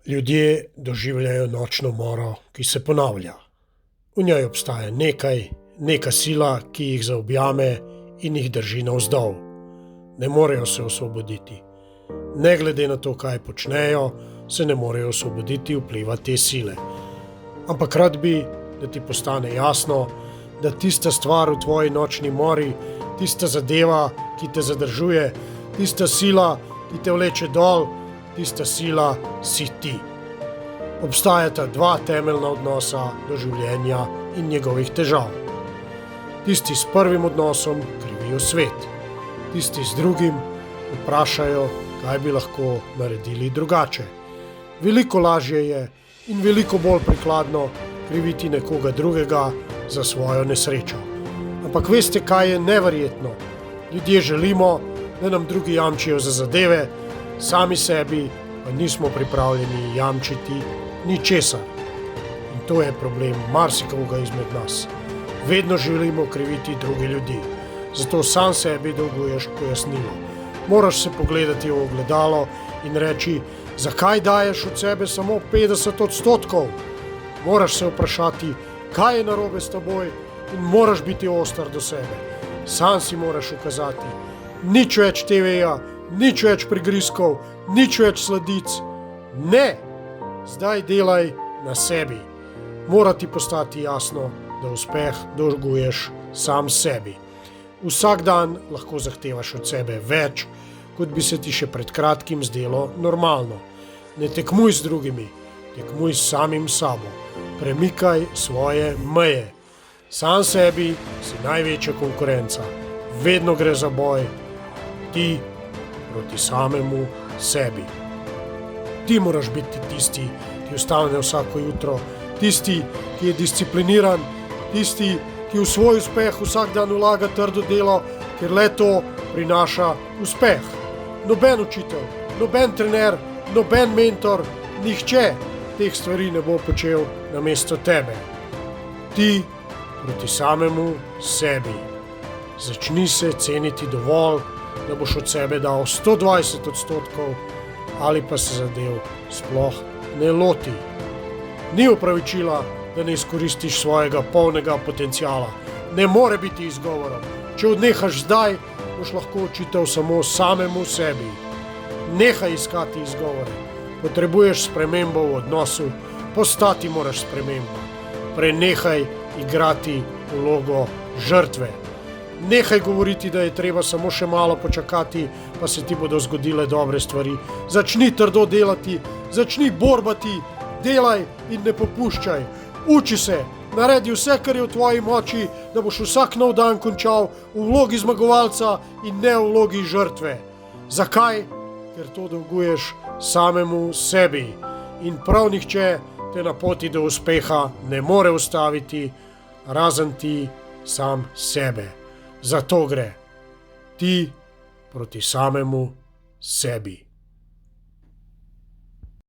Ljudje doživljajo nočno moro, ki se ponavlja. V njej obstaja neka sila, ki jih zaobjame in jih drži navzdol. Ne morejo se osvoboditi. Ne glede na to, kaj počnejo, se ne morejo osvoboditi vpliva te sile. Ampak rad bi, da ti postane jasno, da tista stvar v tvoji nočni mori, tista zadeva, ki te zadržuje, tista sila, ki te vleče dol, tista sila si ti. Obstajata dva temeljna odnosa do življenja in njegovih težav. Tisti s prvim odnosom krivijo svet. Tisti z drugim vprašajo, kaj bi lahko naredili drugače. Veliko lažje je in veliko bolj prikladno kriviti nekoga drugega za svojo nesrečo. Ampak veste, kaj je neverjetno? Ljudje želimo, da nam drugi jamčijo za zadeve, sami sebi pa nismo pripravljeni jamčiti ničesar. In to je problem marsikoga izmed nas. Vedno želimo kriviti druge ljudi. Zato sam sebi dolguješ pojasnilo. Moraš se pogledati v ogledalo in reči, zakaj daješ od sebe samo 50%? Moraš se vprašati, kaj je narobe s teboj, in moraš biti oster do sebe. Sam si moraš ukazati, nič več TV-ja, nič več prigrizkov, nič več sladic. Ne! Zdaj delaj na sebi. Mora ti postati jasno, da uspeh dolguješ sam sebi. Vsak dan lahko zahtevaš od sebe več, kot bi se ti še pred kratkim zdelo normalno. Ne tekmuj z drugimi, tekmuj s samim sabo. Premikaj svoje meje. Sam sebi si največja konkurenca. Vedno gre za boj. Ti proti samemu sebi. Ti moraš biti tisti, ki vstane vsako jutro, tisti, ki je discipliniran, tisti, ki v svoj uspeh vsak dan vlaga trdo delo, ker le to prinaša uspeh. Noben učitelj, noben trener, noben mentor, nihče teh stvari ne bo počel namesto tebe. Ti proti samemu sebi. Začni se ceniti dovolj, da boš od sebe dal 120%, ali pa se zadev sploh ne loti. Ni opravičila, da ne izkoristiš svojega polnega potenciala. Ne more biti izgovorov. Če odnehaš zdaj, boš lahko učitelj samo samemu sebi. Nehaj iskati izgovore. Potrebuješ spremembo v odnosu, postati moraš spremembo. Prenehaj igrati vlogo žrtve. Nehaj govoriti, da je treba samo še malo počakati, pa se ti bodo zgodile dobre stvari. Začni trdo delati, začni borbati, delaj in ne popuščaj. Uči se, naredi vse, kar je v tvoji moči, da boš vsak nov dan končal v vlogi zmagovalca in ne v vlogi žrtve. Zakaj? Ker to dolguješ samemu sebi. In prav nihče te na poti do uspeha ne more ustaviti, razen ti sam sebe. Zato gre. Ti proti samemu sebi.